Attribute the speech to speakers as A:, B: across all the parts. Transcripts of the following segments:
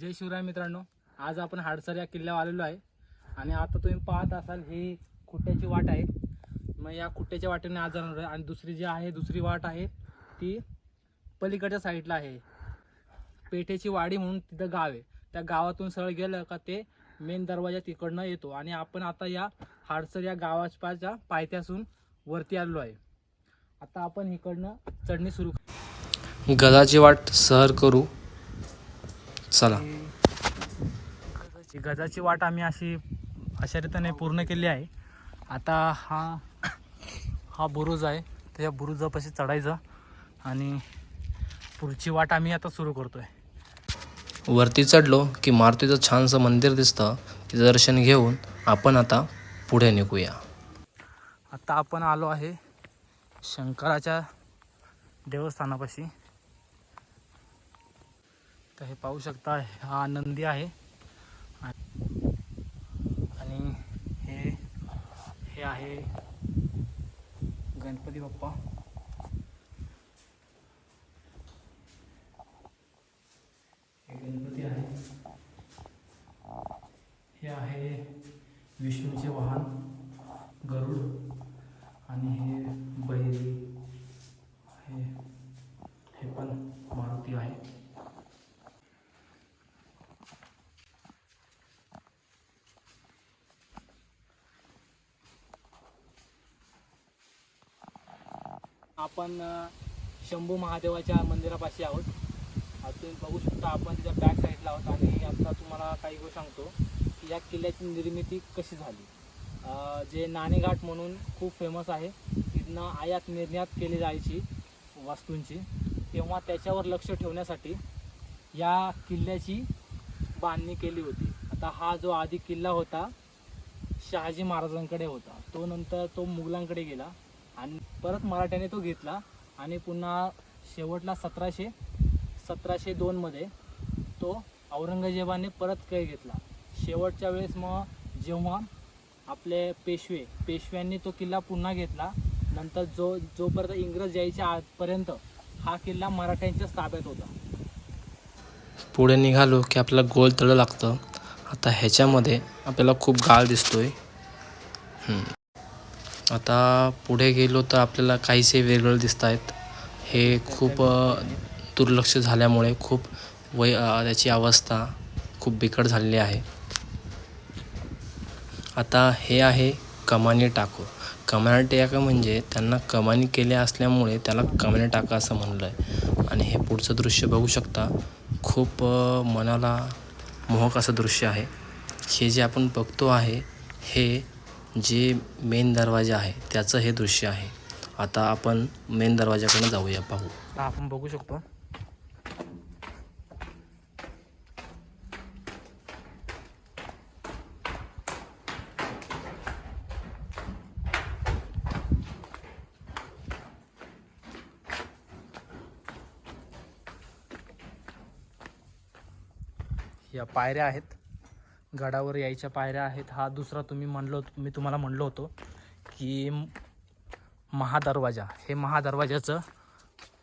A: जय शिवराय मित्रांनो, आज आपण हाडसर या किल्ल्यावर आलेलो आहे आणि आता तुम्ही पाहत असाल ही खुट्ट्याची वाट आहे। मग या खुट्ट्याच्या वाटेने आज जाणार आहे आणि दुसरी वाट आहे ती पलीकडच्या साईडला आहे। पेठेची वाडी म्हणून तिथं गाव आहे, त्या गावातून सरळ गेलं का ते मेन दरवाजा तिकडनं येतो आणि आपण आता या हाडसर या गावाच्या पायथ्यासून वरती आलेलो आहे। आता आपण इकडनं चढणी सुरू
B: गजाची वाट सहर करू चला।
A: गजाची वाट आम्ही अशा रीतीने पूर्ण केली आहे। आता हा बुरुज आहे, त्या बुरुजापाशी चढायचं आणि पुढची वाट आम्ही आता सुरू करतोय।
B: वरती चढलो की मारुतीचं छानसं मंदिर दिसतं, तिचं दर्शन घेऊन आपण आता पुढे निघूया।
A: आता आपण आलो आहे शंकराच्या देवस्थानापाशी। तर हे पाहू शकता, हा नंदी आहे आणि हे आहे गणपती बाप्पा। हे गणपती आहे, हे आहे विष्णूचे वाहन गरुड आणि हे बैरी, हे पण मारुती आहे। आपण शंभू महादेवाच्या मंदिरापाशी आहोत। आता तुम्ही बघू शकता, आपण तिच्या बॅक साईडला आहोत आणि आता तुम्हाला काही गोष्ट सांगतो की या किल्ल्याची निर्मिती कशी झाली। जे नाणेघाट म्हणून खूप फेमस आहे, तिथनं आयात निर्यात केली जायची वस्तूंची, तेव्हा त्याच्यावर लक्ष ठेवण्यासाठी या किल्ल्याची बांधणी केली होती। आता हा जो आधी किल्ला होता शहाजी महाराजांकडे होता, तो नंतर तो मुघलांकडे गेला आणि परत मराठ्याने तो घेतला आणि पुन्हा शेवटला 1702 मध्ये तो औरंगजेबाने परत काही घेतला। शेवटच्या वेळेस मग जेव्हा आपले पेशव्यांनी तो किल्ला पुन्हा घेतला, नंतर जोपर्यंत इंग्रज यायच्या आजपर्यंत हा किल्ला मराठ्यांच्याच ताब्यात होता।
B: पुढे निघालो की आपल्याला गोल तळ लागतं। आता ह्याच्यामध्ये आपल्याला खूप गाळ दिसतोय। आता पुढे गेलो तर आपल्याला काहीसे वेगळं दिसत आहेत। हे खूप दुर्लक्ष झाल्यामुळे खूप त्याची अवस्था खूप बिकट झालेली आहे। आता हे आहे कमानी टाकू। कमानी टाका म्हणजे त्यांना कमानी केल्या असल्यामुळे त्याला कमानी टाका असं म्हणलं आहे। आणि हे पुढचं दृश्य बघू शकता, खूप मनाला मोहक असं दृश्य आहे। हे जे आपण बघतो आहे हे जे मेन दरवाजा आहे त्याचं हे दृश्य आहे। आता आपण मेन दरवाजाकडे जाऊया, पाहू।
A: आपण बघू शकतो या पायऱ्या आहेत, गडावर यायच्या पायऱ्या आहेत। हा दुसरा मी तुम्हाला म्हणलो होतो की महादरवाजा, हे महादरवाजाचं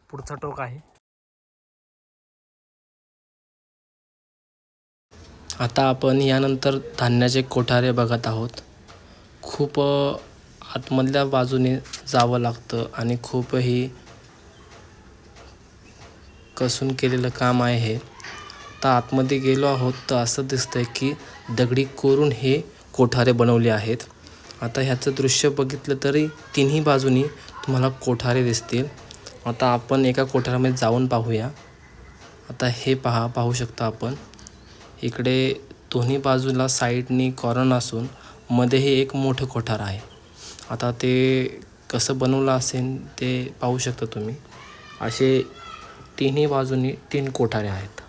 A: पुढचं टोक आहे।
B: आता आपण यानंतर धान्याचे कोठारे बघत आहोत। खूप आतमधल्या बाजूने जावं लागतं आणि खूपही कसून केलेलं काम आहे हे। आता आतमध्ये गेलो आहोत तर असं दिसतंय की दगडी कोरून हे कोठारे बनवले आहेत। आता ह्याचं दृश्य बघितलं तरी तिन्ही बाजूनी तुम्हाला कोठारे दिसतील। आता आपण एका कोठारामध्ये जाऊन पाहूया। आता हे पाहू शकता आपण, इकडे दोन्ही बाजूला साईडनी कॉर्नर असून मध्ये हे एक मोठं कोठार आहे। आता ते कसं बनवलं असेल ते पाहू शकता तुम्ही। असे तिन्ही बाजूनी 3 कोठारे आहेत।